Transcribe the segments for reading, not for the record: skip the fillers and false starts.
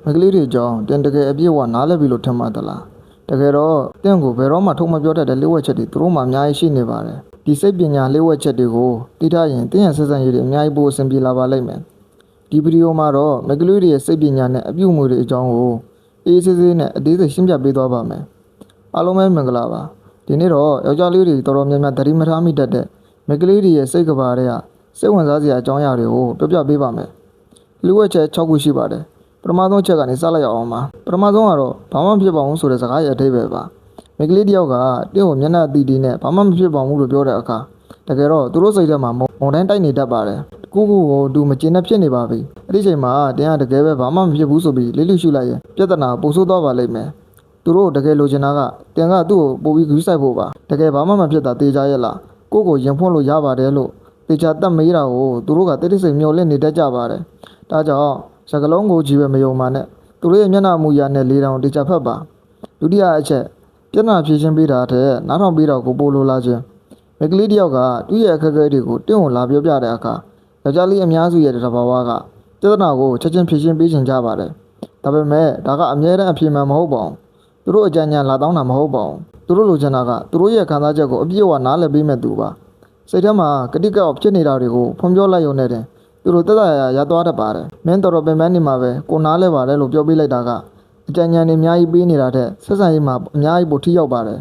မိကလေးတွေကြောင့်တင်တကယ်အပြည့်အဝနားလည်ပြီလို့ထင်မှသလားတကယ်တော့တင့်ကိုဘယ်တော့မှထုတ်မပြောတတ်တဲ့လျှို့ဝှက်ချက်တွေသူတို့မှအများကြီးရှိနေပါတယ်ဒီစိတ်ပညာလျှို့ဝှက်ချက်တွေကိုသိထားရင်တင့်ရဲ့ဆက်ဆံရေးတွေအများကြီးပိုအဆင်ပြေလာပါလိမ့်မယ်ဒီဗီဒီယိုမှာတော့မိကလေးတွေရဲ့စိတ်ပညာနဲ့အပြုအမူတွေအကြောင်းကိုအေးဆေးဆေးနဲ့အသေးစိတ်ရှင်းပြပေးသွားပါမယ်အားလုံးပဲမင်္ဂလာပါဒီနေ့တော့ယောက်ျားလေးတွေတော်တော်များများသတိမထားမိတတ်တဲ့မိကလေးတွေရဲ့စိတ်ကဘာတွေကစိတ်ဝင်စားစရာအကြောင်းအရာတွေကိုပြောပြပေးပါမယ်လျှို့ဝှက်ချက်6ခုရှိပါတယ်ပထမဆုံးချက်ကနေစလိုက်အောင်ပါပထမဆုံးကတော့ဘာမှမဖြစ်ပါဘူးဆိုတဲ့စကားရဲ့အဓိပ္ပာယ်ပါမိကလေးတယောက်ကတင့်ကိုမျက်နှာအတီးတီးနဲ့ဘာမှမဖြစ်ပါဘူးလို့ပြောတဲ့အခါတကယ်တော့သူတို့စိတ်ထဲမှာမုန်တိုင်းတိုက်နေတတ်ပါတယ်ခုခုကိုသူမကျေနပ်ဖြစ်နေပါပြီအဲ့ဒီချိန်မှာတင်းကတကယ်ပဲဘာမှမဖြစ်ဘူးဆိုပြီးလေးလူရှုလိုက်ရင်ပြဿနာပိုဆိုးသွားပါလိမ့်မယ်သူတို့တကယ်လိုချင်တာကတင်းကသူ့ကိုပို့ပြီးဂရုစိုက်ဖို့ပါတကယ်ဘာမှမဖြစ်တာတေချာရဲ့လားကိုယ့်ကိုရင်ဖွင့်လို့ရပါတယ်လို့တေချာတတ်မေးတာကိုသူတို့ကတိတ်တိတ်ဆိတ်မျောလင့်နေတတ်ကြပါတယ်ဒါကြောင့်စကလုံးကိုကြည့်ပဲမယုံပါနဲ့သူတို့ရဲ့မျက်နှာမူရနဲ့လေးတောင်တေချာဖတ်ပါဒုတိယအချက်ပြဿနာဖြေရှင်းပေးတာတဲ့နားထောင်ပေးတော့ကိုပို့လိုလာခြင်းမိကလေးတယောက်ကသူ့ရဲ့အခက်အခဲတွေကိုတင့်ကိုလာပြောပြတဲ့အခါယောက်ျားလေးအများစုရဲ့တဘာဝကပြဿနာကိုချက်ချင်းဖြေရှင်းပေးခြင်းကြပါတယ်ဒါပေမဲ့ဒါကအမြဲတမ်းအဖြေမှန်မဟုတ်ပါဘူးသူတို့အကြံဉာဏ်လာတောင်းတာမဟုတ်ပါဘူးသူတို့လိုချင်တာကသူတို့ရဲ့ခံစားချက်ကိုအပြည့်အဝနားလည်ပေးမဲ့သူပါစိတ်ထဲမှာကတိကောက်ဖြစ်နေတာတွေကိုဖွံ့ဖြိုးလိုက်ရုံနဲ့တင်သူတို့တက်ရရသွားတတ်ပါတယ်မင်းတော်တော်ပင်ပန်းနေမှာပဲကိုနားလဲပါတယ်လို့ပြောပေးလိုက်တာကအကြံဉာဏ်တွေအများကြီးပေးနေတာတဲ့ဆက်ဆံရေးမှာအများကြီးပိုထိရောက်ပါတယ်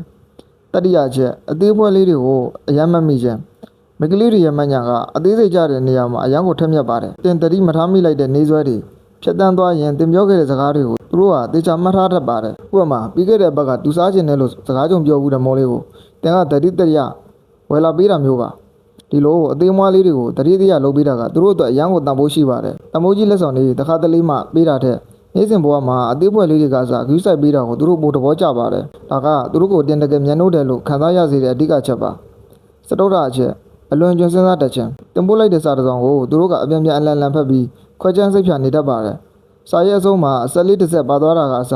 တတိယချက်အသေးဖွဲလေးတွေကိုအယမ်းမမိခြင်းမိကလေးတွေရဲ့မညာကအသေးစိတ်ကြတဲ့နေရာမှာအယမ်းကိုထက်မြက်ပါတယ်တင်တတိမထားမိလိုက်တဲ့နေဆွဲတွေဖြတ်တန်းသွားရင်တင်ပြောခဲ့တဲ့စကားတွေကိုသူတို့ကတေချာမှတ်ထားတတ်ပါတယ်ဥပမာပြီးခဲ့တဲ့ဘက်ကသူစားခြင်းနဲ့လို့စကားကြုံပြောဘူးတဲ့မောလေးကိုတင်ကတတိတရဝယ်လာပေးတာမျိုးပါဒီလိုအသေးမွားလေးတွေကိုတတိတရလုပ်ပေးတာကသူတို့အတွက်အယမ်းကိုတန်ဖိုးရှိပါတယ်တန်ဖိုးကြီးလက်ဆောင်တွေတစ်ခါတလေမှပေးတာတဲ့နေ့စဉ်ဘဝမှာအသေးဖွဲလေးတွေကစားဂရုစိုက်ပေးတာကိုသူတို့ပိုသဘောကျပါတယ်ဒါကသူတို့ကိုတင်တကယ်မျက်နှိုးတယ်လို့ခံစားရစေတဲ့အဓိကချက်ပါစတုတ္ထအချက်အလွန်ကျွမ်းစဉ်းစားတတ်ခြင်းတင်ပို့လိုက်တဲ့စာတစ်စောင်ကိုသူတို့ကအပြန်ပြန်အလန်လန်ဖက်ပြီးခွဲချမ်းစိတ်ဖြာနေတတ်ပါတယ်စာရဲ့အဆုံးမှာအဆက်လေးတစ်ဆက်ပါသွားတာကအစ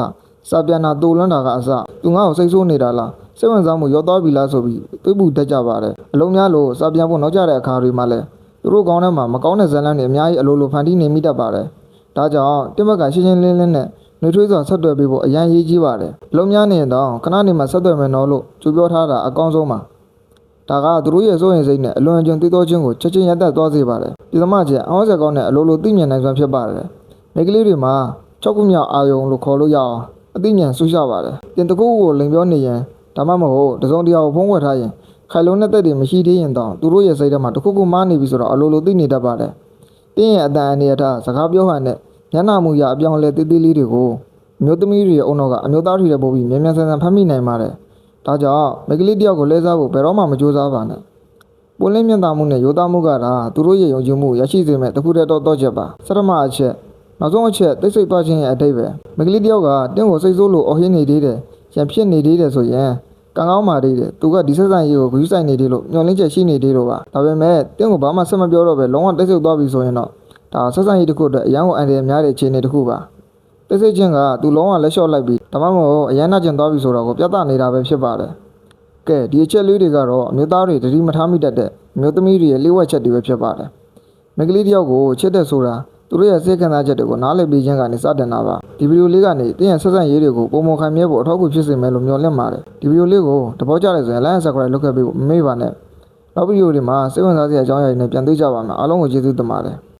စာပြန်တာတူလွန်းတာကအစသူငါ့ကိုစိတ်ဆိုးနေတာလားစိတ်ဝင်စားမှုရောသွားပြီလားဆိုပြီးတွေးပူတတ်ကြပါတယ်အလုံးများလို့စာပြန်ဖို့နောက်ကျတဲ့အခါတွေမှာလည်းသူတို့ကောင်းထဲမှာမကောင်းတဲ့ဇာတ်လမ်းတွေအများကြီးအလိုလိုဖန်တီးနေမိတတ်ပါတယ်ဒါကြောင့်တင်ဘက်ကရှင်းရှင်းလင်းလင်းနဲ့နှွေးထွေးစွာဆက်သွယ်ပေးဖို့အရန်ရေးကြီးပါတယ်အလုံးများနေတော့ခဏနေမှဆက်သွယ်မယ်နော်လို့ကြိုပြောထားတာအကောင်းဆုံးပါဒါကသူတို့ရဲ့စိုးရင်စိတ်နဲ့အလွန်အကျွံသိသောခြင်းကိုချက်ချင်းရပ်တန့်သွားစေပါတယ်ဒီသမချက်အောင်းဆက်ကောင်းတဲ့အလိုလိုသိမြင်နိုင်စွမ်းဖြစ်ပါတယ်မိကလေးတွေမှာ6ခုမြောက်အာယုံလို့ခေါ်လို့ရအောင်အသိဉာဏ်ဆူရှားပါတယ်တင်တကူကိုလိန်ပြောနေရင်ဒါမှမဟုတ်တစုံတရာကိုဖုံးဝက်ထားရင်ခိုင်လုံးတဲ့သက်တွေမရှိသေးရင်တော့သူတို့ရဲ့စိတ်ထဲမှာတခုခုမှားနေပြီဆိုတော့အလိုလိုသိနေတတ်ပါတယ်တင်းရဲ့အတန်အနေအထားစကားပြောဟန်နဲ့မျက်နှာမူရအပြောင်းလဲသေးသေးလေးတွေကိုအမျိုးသမီးတွေရဲ့အုံတော့ကအမျိုးသားတွေရဲ့ပို့ပြီးမြန်မြန်ဆန်ဆန်ဖမ်းမိနိုင်ပါတယ်ဒါကြောင့်မိကလေးတယောက်ကိုလဲစားဖို့ဘယ်တော့မှမကြိုးစားပါနဲ့ပွင့်လင်းမြတ်သားမှုနဲ့ရိုးသားမှုကသာသူတို့ရဲ့ယုံကြည်မှုရရှိစေမဲ့တခုတည်းတော့ချက်ပါစရမအချက်နောက်ဆုံးအချက်သိစိတ်သွားခြင်းရဲ့အတိတ်ပဲမိကလေးတယောက်ကတင်းကိုစိတ်ဆိုးလို့အော်ဟင်းနေသေးတယ်ရံဖြစ်နေသေးတယ်ဆိုရင်ကံကောင်းပါသေးတယ်သူကဒီဆက်ဆံရေးကိုဂရုစိုက်နေသေးလို့ညှော်လင်းချက်ရှိနေသေးလို့ပါဒါပေမဲ့တင်းကိုဘာမှဆက်မပြောတော့ပဲလုံးဝသိစိတ်သွားပြီဆိုရင်တော့ဒါဆက်ဆံရေးတစ်ခုအတွက်အရန်ကိုအန်ရများတဲ့အခြေအနေတစ်ခုပါသိစိတ်ခြင်းကသူလုံးဝလက်လျှော့လိုက်ပြီးဒါမှမဟုတ်အရန်နာကျင်သွားပြီဆိုတော့ကိုပြသနေတာပဲဖြစ်ပါတယ်ကဲဒီအချက်လေးတွေကတော့အမျိုးသားတွေတတိမထားမိတတ်တဲ့အမျိုးသမီးတွေရဲ့လျှို့ဝှက်ချက်တွေပဲဖြစ်ပါတယ်မိကလေးတယောက်ကိုချစ်တဲ့ဆိုတာသူတို့ရဲ့စိတ်ခံစားချက်တွေကိုနားလည်ပေးခြင်းကနေစတင်တာပါဒီဗီဒီယိုလေးကနေတင်းရဲ့ဆက်ဆံရေးတွေကိုပုံမခံမြဲဖို့အထောက်အကူဖြစ်စေမယ်လို့မျှော်လင့်ပါတယ်ဒီဗီဒီယိုလေးကိုသဘောကျတယ်ဆိုရင် like and subscribe လုပ်ခဲ့ပေးဖို့မမေ့ပါနဲ့နောက်ဗီဒီယိုတွေမှာစိတ်ဝင်စားစရာအကြောင်းအရာတွေနဲ့ပြန်တွေ့ကြပါမယ်အားလုံးကိုကျေးဇူးတင်ပါတယ်